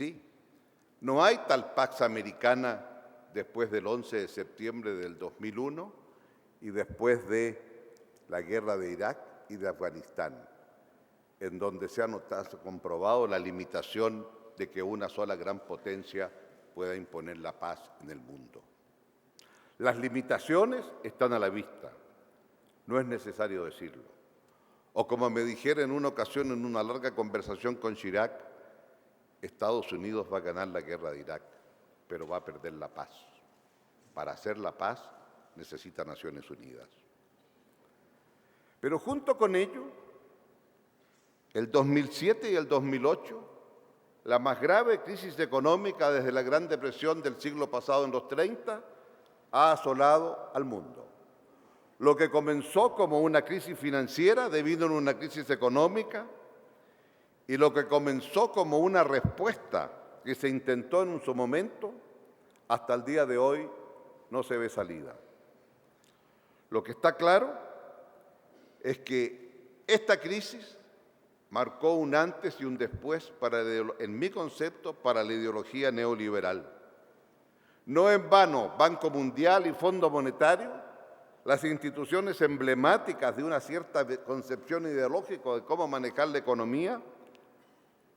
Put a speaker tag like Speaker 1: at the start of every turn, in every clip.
Speaker 1: Sí, no hay tal Pax Americana después del 11 de septiembre del 2001 y después de la guerra de Irak y de Afganistán, en donde se ha comprobado la limitación de que una sola gran potencia pueda imponer la paz en el mundo. Las limitaciones están a la vista, no es necesario decirlo. O como me dijera en una ocasión en una larga conversación con Chirac, Estados Unidos va a ganar la guerra de Irak, pero va a perder la paz. Para hacer la paz necesita Naciones Unidas. Pero junto con ello, el 2007 y el 2008, la más grave crisis económica desde la Gran Depresión del siglo pasado en los 30, ha asolado al mundo. Lo que comenzó como una crisis financiera devino en una crisis económica y lo que comenzó como una respuesta que se intentó en su momento, hasta el día de hoy no se ve salida. Lo que está claro es que esta crisis marcó un antes y un después, en mi concepto, para la ideología neoliberal. No en vano, Banco Mundial y Fondo Monetario, las instituciones emblemáticas de una cierta concepción ideológica de cómo manejar la economía,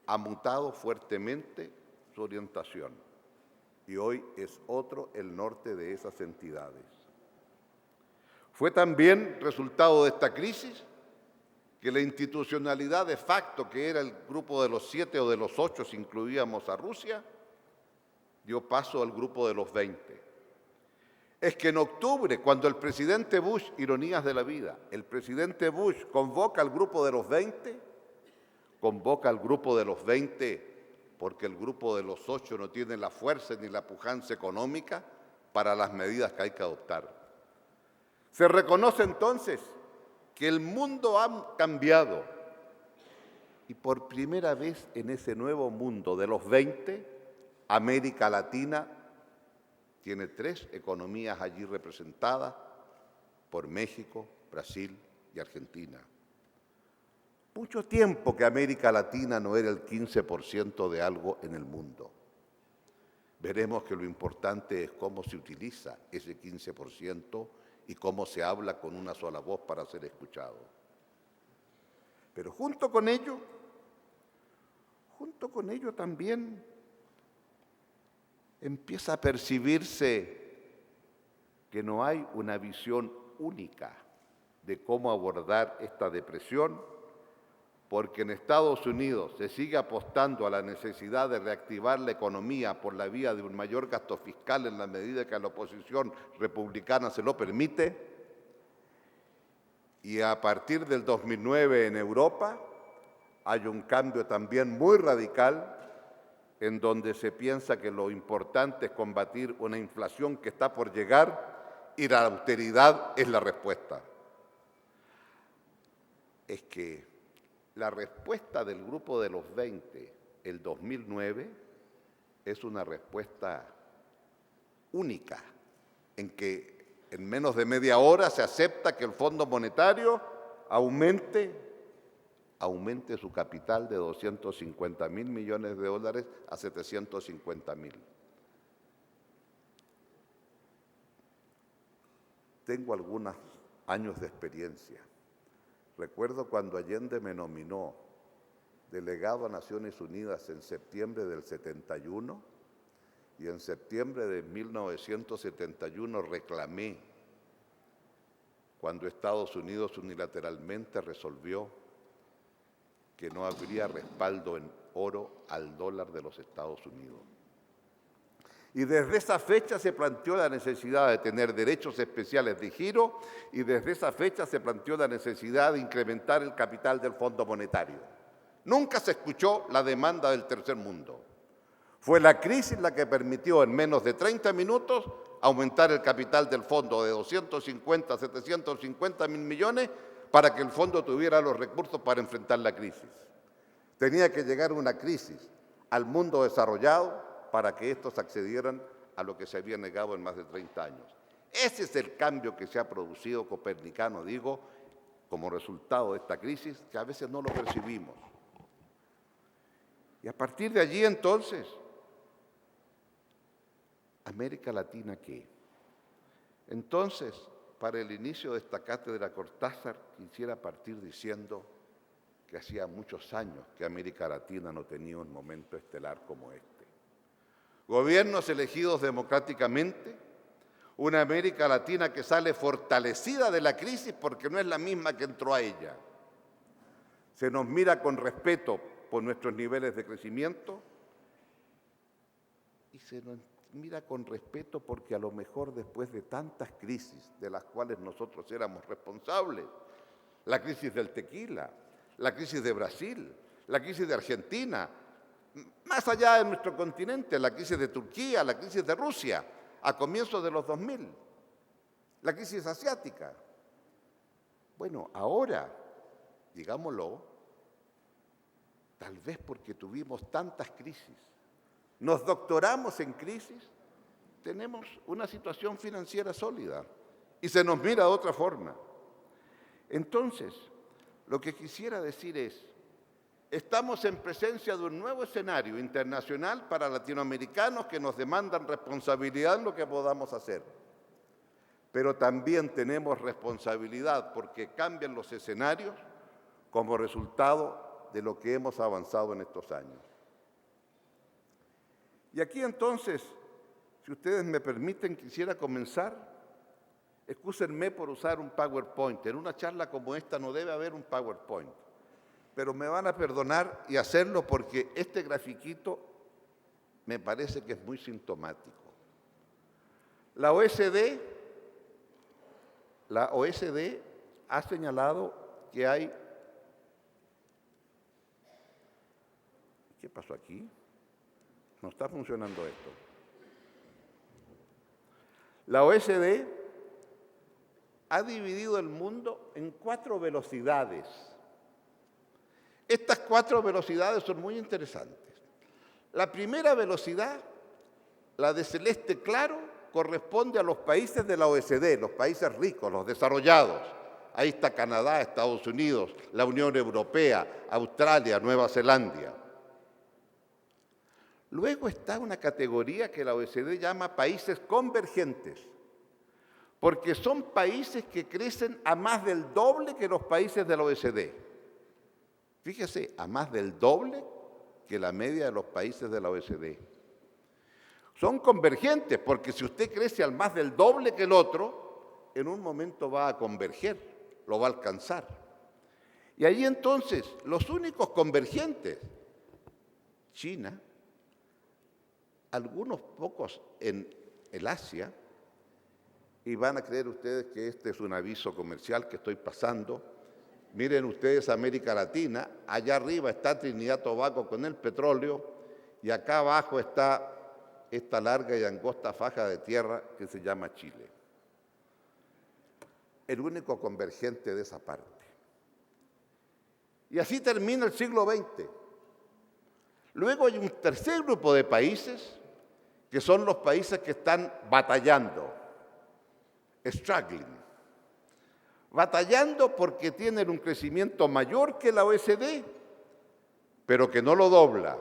Speaker 1: ha mutado fuertemente su orientación. Y hoy es otro el norte de esas entidades. Fue también resultado de esta crisis que la institucionalidad de facto, que era el grupo de los 7 o de los 8, si incluíamos a Rusia, dio paso al grupo de los 20. Es que en octubre, cuando el presidente Bush, ironías de la vida, el presidente Bush convoca al grupo de los 20, convoca al grupo de los 20 porque el grupo de los 8 no tiene la fuerza ni la pujanza económica para las medidas que hay que adoptar. Se reconoce entonces que el mundo ha cambiado y por primera vez en ese nuevo mundo de los 20, América Latina tiene 3 economías allí representadas por México, Brasil y Argentina. Mucho tiempo que América Latina no era el 15% de algo en el mundo. Veremos que lo importante es cómo se utiliza ese 15% y cómo se habla con una sola voz para ser escuchado. Pero junto con ello también empieza a percibirse que no hay una visión única de cómo abordar esta depresión, porque en Estados Unidos se sigue apostando a la necesidad de reactivar la economía por la vía de un mayor gasto fiscal en la medida que la oposición republicana se lo permite, y a partir del 2009 en Europa hay un cambio también muy radical en donde se piensa que lo importante es combatir una inflación que está por llegar y la austeridad es la respuesta. Es que la respuesta del grupo de los 20, el 2009, es una respuesta única, en que en menos de media hora se acepta que el Fondo Monetario aumente su capital de 250.000 millones de dólares a 750.000. Tengo algunos años de experiencia. Recuerdo cuando Allende me nominó delegado a Naciones Unidas en septiembre del 71 y en septiembre de 1971 reclamé cuando Estados Unidos unilateralmente resolvió que no habría respaldo en oro al dólar de los Estados Unidos. Y desde esa fecha se planteó la necesidad de tener derechos especiales de giro y desde esa fecha se planteó la necesidad de incrementar el capital del Fondo Monetario. Nunca se escuchó la demanda del tercer mundo. Fue la crisis la que permitió en menos de 30 minutos aumentar el capital del fondo de 250 a 750.000 millones para que el fondo tuviera los recursos para enfrentar la crisis. Tenía que llegar una crisis al mundo desarrollado para que estos accedieran a lo que se había negado en más de 30 años. Ese es el cambio que se ha producido copernicano, digo, como resultado de esta crisis, que a veces no lo percibimos. Y a partir de allí, entonces, ¿América Latina qué? Entonces, para el inicio de esta cátedra Cortázar, quisiera partir diciendo que hacía muchos años que América Latina no tenía un momento estelar como este. Gobiernos elegidos democráticamente, una América Latina que sale fortalecida de la crisis porque no es la misma que entró a ella. Se nos mira con respeto por nuestros niveles de crecimiento y se nos mira con respeto porque a lo mejor después de tantas crisis de las cuales nosotros éramos responsables, la crisis del tequila, la crisis de Brasil, la crisis de Argentina, más allá de nuestro continente, la crisis de Turquía, la crisis de Rusia, a comienzos de los 2000, la crisis asiática. Bueno, ahora, digámoslo, tal vez porque tuvimos tantas crisis, nos doctoramos en crisis, tenemos una situación financiera sólida y se nos mira de otra forma. Entonces, lo que quisiera decir es, estamos en presencia de un nuevo escenario internacional para latinoamericanos que nos demandan responsabilidad en lo que podamos hacer. Pero también tenemos responsabilidad porque cambian los escenarios como resultado de lo que hemos avanzado en estos años. Y aquí entonces, si ustedes me permiten, quisiera comenzar. Excúsenme por usar un PowerPoint. En una charla como esta no debe haber un PowerPoint. Pero me van a perdonar y hacerlo porque este grafiquito me parece que es muy sintomático. La OECD ha señalado que hay... ¿Qué pasó aquí? No está funcionando esto. La OECD ha dividido el mundo en 4 velocidades. Estas 4 velocidades son muy interesantes. La primera velocidad, la de celeste claro, corresponde a los países de la OECD, los países ricos, los desarrollados. Ahí está Canadá, Estados Unidos, la Unión Europea, Australia, Nueva Zelanda. Luego está una categoría que la OECD llama países convergentes, porque son países que crecen a más del doble que los países de la OECD. Fíjese, a más del doble que la media de los países de la OECD. Son convergentes, porque si usted crece al más del doble que el otro, en un momento va a converger, lo va a alcanzar. Y ahí entonces, los únicos convergentes, China, algunos pocos en el Asia, y van a creer ustedes que este es un aviso comercial que estoy pasando. Miren ustedes América Latina, allá arriba está Trinidad y Tobago con el petróleo, y acá abajo está esta larga y angosta faja de tierra que se llama Chile. El único convergente de esa parte. Y así termina el siglo XX. Luego hay un tercer grupo de países, que son los países que están batallando, struggling. Batallando porque tienen un crecimiento mayor que la OECD, pero que no lo dobla.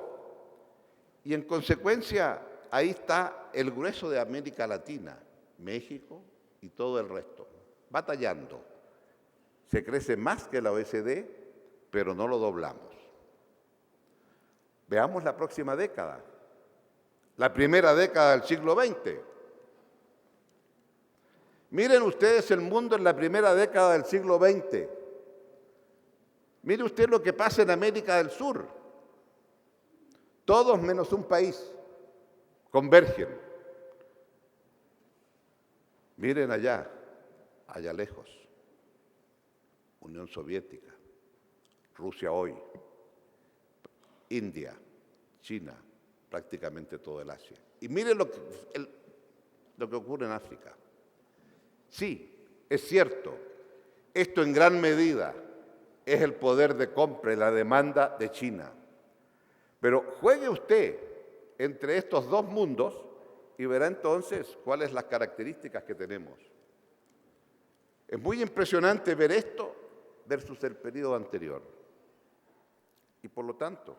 Speaker 1: Y en consecuencia, ahí está el grueso de América Latina, México y todo el resto, batallando. Se crece más que la OECD, pero no lo doblamos. Veamos la próxima década, la primera década del siglo XX. Miren ustedes el mundo en la primera década del siglo XX. Mire usted lo que pasa en América del Sur. Todos menos un país convergen. Miren allá lejos, Unión Soviética, Rusia hoy, India, China, prácticamente todo el Asia. Y miren lo que ocurre en África. Sí, es cierto, esto en gran medida es el poder de compra y la demanda de China. Pero juegue usted entre estos dos mundos y verá entonces cuáles son las características que tenemos. Es muy impresionante ver esto versus el periodo anterior. Y por lo tanto,